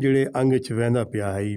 ਜਿਹੜੇ ਅੰਗ 'ਚ ਵਹਿੰਦਾ ਪਿਆ ਹੈ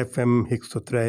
FM 103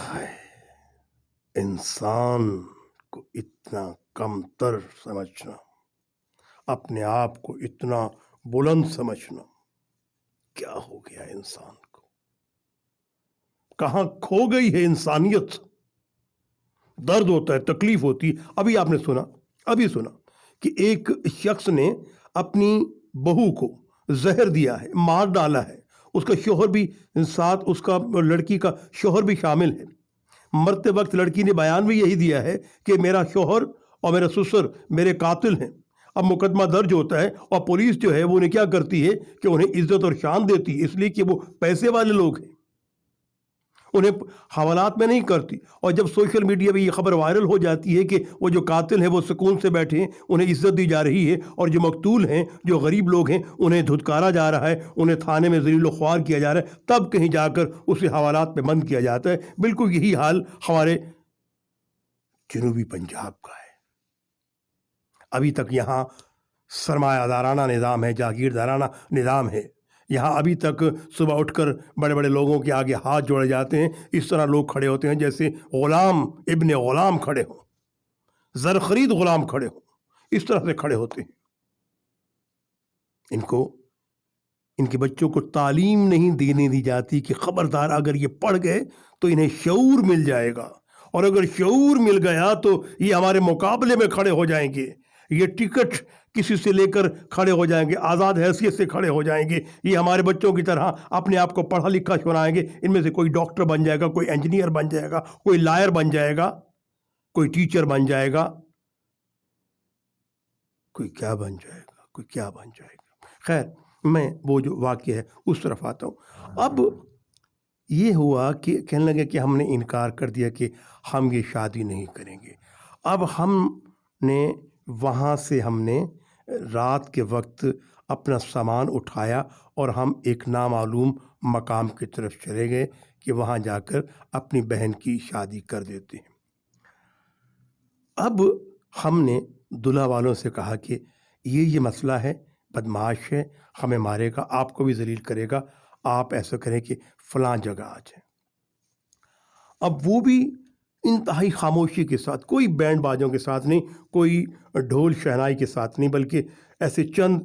ہائے، انسان کو اتنا کم تر سمجھنا، اپنے آپ کو اتنا بلند سمجھنا، کیا ہو گیا انسان کو؟ کہاں کھو گئی ہے انسانیت؟ درد ہوتا ہے، تکلیف ہوتی ہے۔ ابھی سنا کہ ایک شخص نے اپنی بہو کو زہر دیا ہے، مار ڈالا ہے، اس کا شوہر بھی ساتھ، اس کا لڑکی کا شوہر بھی شامل ہے۔ مرتے وقت لڑکی نے بیان بھی یہی دیا ہے کہ میرا شوہر اور میرا سسر میرے قاتل ہیں۔ اب مقدمہ درج ہوتا ہے اور پولیس جو ہے وہ انہیں کیا کرتی ہے کہ انہیں عزت اور شان دیتی ہے، اس لیے کہ وہ پیسے والے لوگ ہیں، انہیں حوالات میں نہیں کرتی۔ اور جب سوشل میڈیا پہ یہ خبر وائرل ہو جاتی ہے کہ وہ جو قاتل ہیں وہ سکون سے بیٹھے ہیں، انہیں عزت دی جا رہی ہے، اور جو مقتول ہیں، جو غریب لوگ ہیں، انہیں دھتکارا جا رہا ہے، انہیں تھانے میں ذلیل و خوار کیا جا رہا ہے، تب کہیں جا کر اسے حوالات میں بند کیا جاتا ہے۔ بالکل یہی حال ہمارے جنوبی پنجاب کا ہے۔ ابھی تک یہاں سرمایہ دارانہ نظام ہے، جاگیردارانہ نظام ہے۔ یہاں ابھی تک صبح اٹھ کر بڑے بڑے لوگوں کے آگے ہاتھ جوڑے جاتے ہیں، اس طرح لوگ کھڑے ہوتے ہیں جیسے غلام ابن غلام کھڑے ہوں، زر خرید غلام کھڑے ہوں، اس طرح سے کھڑے ہوتے ہیں۔ ان کے بچوں کو تعلیم نہیں دینے دی جاتی کہ خبردار اگر یہ پڑھ گئے تو انہیں شعور مل جائے گا، اور اگر شعور مل گیا تو یہ ہمارے مقابلے میں کھڑے ہو جائیں گے، یہ ٹکٹ کسی سے لے کر کھڑے ہو جائیں گے، آزاد حیثیت سے کھڑے ہو جائیں گے، یہ ہمارے بچوں کی طرح اپنے آپ کو پڑھا لکھا سنائیں گے۔ ان میں سے کوئی ڈاکٹر بن جائے گا، کوئی انجینئر بن جائے گا، کوئی لائر بن جائے گا، کوئی ٹیچر بن جائے گا، کوئی کیا بن جائے گا، کوئی کیا بن جائے گا۔ خیر، میں وہ جو واقعہ ہے اس طرف آتا ہوں۔ اب یہ ہوا کہ کہنے لگے کہ ہم نے انکار کر دیا کہ ہم یہ شادی نہیں کریں گے۔ اب ہم نے وہاں سے رات کے وقت اپنا سامان اٹھایا اور ہم ایک نامعلوم مقام کی طرف چلے گئے کہ وہاں جا کر اپنی بہن کی شادی کر دیتے ہیں۔ اب ہم نے دلہا والوں سے کہا کہ یہ مسئلہ ہے، بدمعاش ہے، ہمیں مارے گا، آپ کو بھی ذلیل کرے گا، آپ ایسا کریں کہ فلاں جگہ آ جائیں۔ اب وہ بھی انتہائی خاموشی کے ساتھ، کوئی بینڈ باجوں کے ساتھ نہیں، کوئی ڈھول شہنائی کے ساتھ نہیں، بلکہ ایسے چند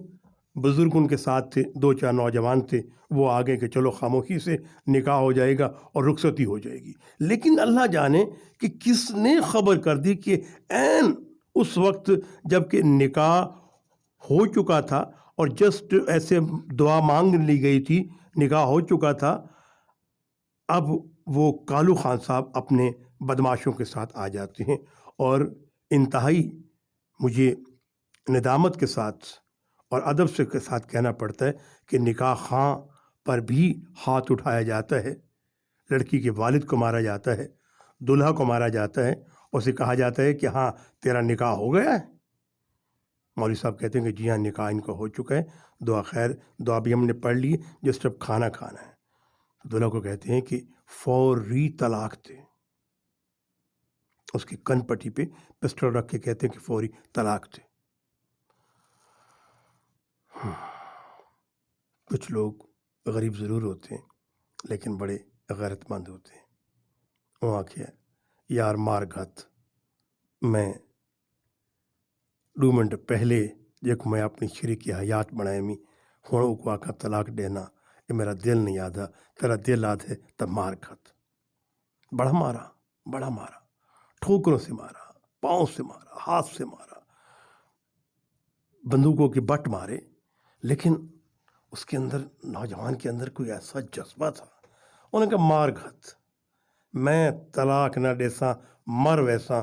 بزرگ ان کے ساتھ تھے، 2-4 نوجوان تھے، وہ آگے کہ چلو خاموشی سے نکاح ہو جائے گا اور رخصتی ہو جائے گی۔ لیکن اللہ جانے کہ کس نے خبر کر دی کہ عین اس وقت جب کہ نکاح ہو چکا تھا اور جسٹ ایسے دعا مانگ لی گئی تھی، نکاح ہو چکا تھا، اب وہ کالو خان صاحب اپنے بدماشوں کے ساتھ آ جاتے ہیں، اور انتہائی مجھے ندامت کے ساتھ اور ادب سے کے ساتھ کہنا پڑتا ہے کہ نکاح خاں پر بھی ہاتھ اٹھایا جاتا ہے، لڑکی کے والد کو مارا جاتا ہے، دلہا کو مارا جاتا ہے، اسے کہا جاتا ہے کہ ہاں تیرا نکاح ہو گیا ہے۔ مولوی صاحب کہتے ہیں کہ جی ہاں نکاح ان کا ہو چکا ہے، دعا خیر، دعا بھی ہم نے پڑھ لی، جس اب کھانا کھانا ہے۔ دلہا کو کہتے ہیں کہ فوری طلاق دے، اس کی کن پٹی پہ پسٹل رکھ کے کہتے ہیں کہ فوری طلاق دے۔ کچھ لوگ غریب ضرور ہوتے ہیں لیکن بڑے غیرت مند ہوتے ہیں۔ وہاں کیا یار مار گھت، میں 2 منٹ پہلے جب میں اپنی شریک حیات بنائے میں ہوں کو آکا طلاق دینا، یہ میرا دل نہیں آدھا، تیرا دل آدھ ہے تب مار گھت۔ بڑا مارا، ٹھوکروں سے مارا، پاؤں سے مارا، ہاتھ سے مارا، بندوقوں کے بٹ مارے، لیکن اس کے اندر، نوجوان کے اندر کوئی ایسا جذبہ تھا، انہوں نے کہا مار گھت، میں طلاق نہ دیساں، مر ویساں،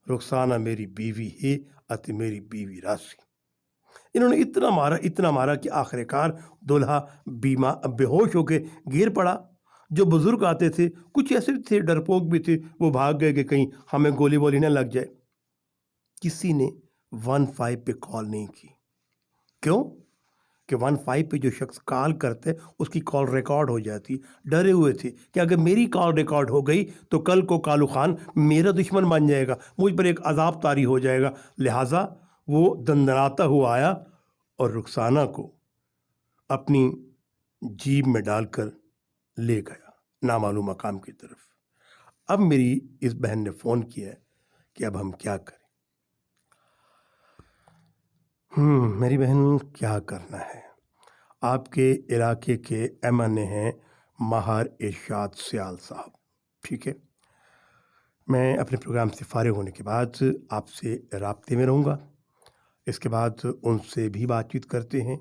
رخسانہ میری بیوی ہے اتی میری بیوی راسی۔ انہوں نے اتنا مارا کہ آخر کار دلہا بے ہوش ہو کے گر پڑا۔ جو بزرگ آتے تھے، کچھ ایسے تھے ڈرپوک بھی تھے، وہ بھاگ گئے کہ کہیں ہمیں گولی وولی نہ لگ جائے۔ کسی نے 15 پہ کال نہیں کی۔ کیوں کہ 15 پہ جو شخص کال کرتے اس کی کال ریکارڈ ہو جاتی۔ ڈرے ہوئے تھے کہ اگر میری کال ریکارڈ ہو گئی تو کل کو کالو خان میرا دشمن بن جائے گا، مجھ پر ایک عذاب طاری ہو جائے گا۔ لہٰذا وہ دندناتا ہوا آیا اور رخسانہ کو اپنی جیب میں ڈال کر لے گیا نامعلوم مقام کی طرف۔ اب میری اس بہن نے فون کیا کہ اب ہم کیا کریں۔ میری بہن کیا کرنا ہے، آپ کے علاقے کے ایم این اے ہیں ماہر ارشاد سیال صاحب، ٹھیک ہے؟ میں اپنے پروگرام سے فارغ ہونے کے بعد آپ سے رابطے میں رہوں گا، اس کے بعد ان سے بھی بات چیت کرتے ہیں،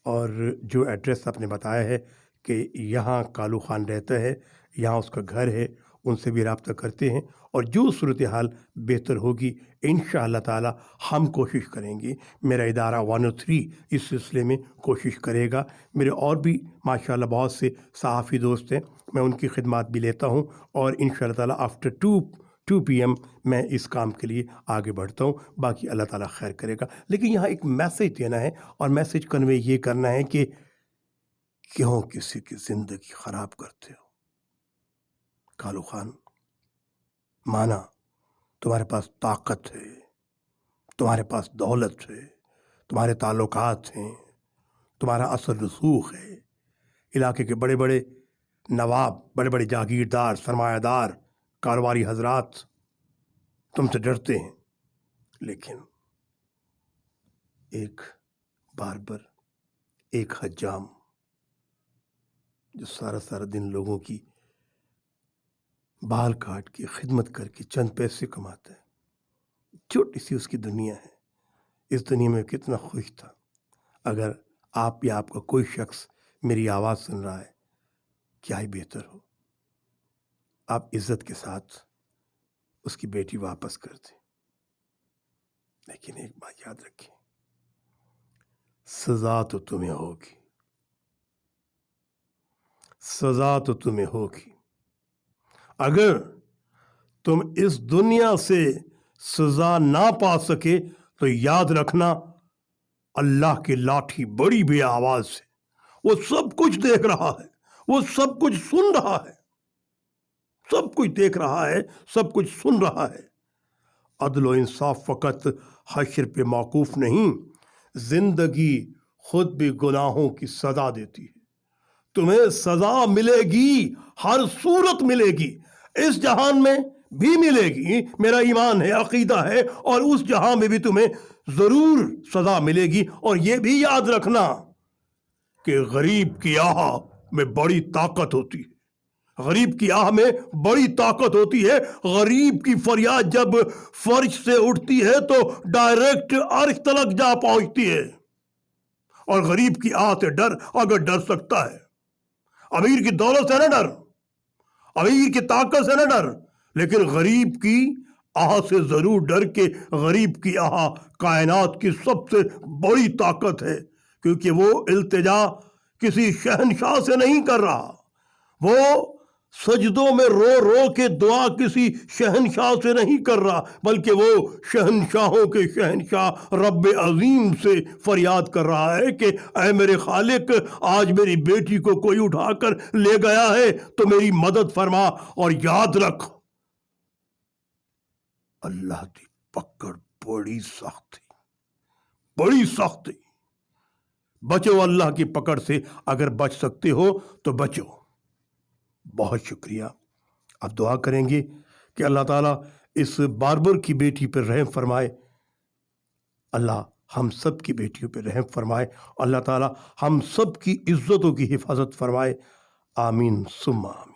اور جو ایڈریس آپ نے بتایا ہے کہ یہاں کالو خان رہتا ہے، یہاں اس کا گھر ہے، ان سے بھی رابطہ کرتے ہیں، اور جو صورتحال بہتر ہوگی انشاءاللہ تعالی ہم کوشش کریں گے، میرا ادارہ 103 اس سلسلے میں کوشش کرے گا۔ میرے اور بھی ماشاءاللہ بہت سے صحافی دوست ہیں، میں ان کی خدمات بھی لیتا ہوں، اور انشاءاللہ تعالی آفٹر 2 PM میں اس کام کے لیے آگے بڑھتا ہوں، باقی اللہ تعالیٰ خیر کرے گا۔ لیکن یہاں ایک میسیج دینا ہے، اور میسیج کنوے یہ کرنا ہے کہ کیوں کسی کی زندگی خراب کرتے ہو؟ کالو خان، مانا تمہارے پاس طاقت ہے، تمہارے پاس دولت ہے، تمہارے تعلقات ہیں، تمہارا اثر رسوخ ہے، علاقے کے بڑے بڑے نواب، بڑے بڑے جاگیردار، سرمایہ دار، کاروباری حضرات تم سے ڈرتے ہیں، لیکن ایک باربر، ایک حجام جو سارا دن لوگوں کی بال کاٹ کے خدمت کر کے چند پیسے کماتا ہے، چھوٹی سی اس کی دنیا ہے، اس دنیا میں کتنا خوش تھا۔ اگر آپ یا آپ کا کوئی شخص میری آواز سن رہا ہے، کیا ہی بہتر ہو آپ عزت کے ساتھ اس کی بیٹی واپس کر دیں۔ لیکن ایک بات یاد رکھیں، سزا تو تمہیں ہوگی، سزا تو تمہیں ہوگی۔ اگر تم اس دنیا سے سزا نہ پا سکے تو یاد رکھنا، اللہ کی لاٹھی بڑی بے آواز ہے، وہ سب کچھ دیکھ رہا ہے، وہ سب کچھ سن رہا ہے، سب کچھ دیکھ رہا ہے، سب کچھ سن رہا ہے۔ عدل و انصاف فقط حشر پہ موقوف نہیں، زندگی خود بھی گناہوں کی سزا دیتی ہے۔ تمہیں سزا ملے گی، ہر صورت ملے گی، اس جہان میں بھی ملے گی، میرا ایمان ہے، عقیدہ ہے، اور اس جہان میں بھی تمہیں ضرور سزا ملے گی۔ اور یہ بھی یاد رکھنا کہ غریب کی آہ میں بڑی طاقت ہوتی ہے، غریب کی آہ میں بڑی طاقت ہوتی ہے۔ غریب کی فریاد جب فرش سے اٹھتی ہے تو ڈائریکٹ عرش تلک جا پہنچتی ہے۔ اور غریب کی آہ سے ڈر، اگر ڈر سکتا ہے، امیر کی دولت سے نہ ڈر، امیر کی طاقت سے نہ ڈر، لیکن غریب کی آہ سے ضرور ڈر کہ غریب کی آہ کائنات کی سب سے بڑی طاقت ہے، کیونکہ وہ التجا کسی شہنشاہ سے نہیں کر رہا، وہ سجدوں میں رو رو کے دعا کسی شہنشاہ سے نہیں کر رہا، بلکہ وہ شہنشاہوں کے شہنشاہ رب عظیم سے فریاد کر رہا ہے کہ اے میرے خالق، آج میری بیٹی کو کوئی اٹھا کر لے گیا ہے تو میری مدد فرما، اور یاد رکھ اللہ کی پکڑ بڑی سخت ہے، بڑی سخت ہے۔ بچو اللہ کی پکڑ سے، اگر بچ سکتے ہو تو بچو۔ بہت شکریہ۔ اب دعا کریں گے کہ اللہ تعالیٰ اس باربر کی بیٹی پر رحم فرمائے، اللہ ہم سب کی بیٹیوں پہ رحم فرمائے، اللہ تعالیٰ ہم سب کی عزتوں کی حفاظت فرمائے، آمین ثم آمین۔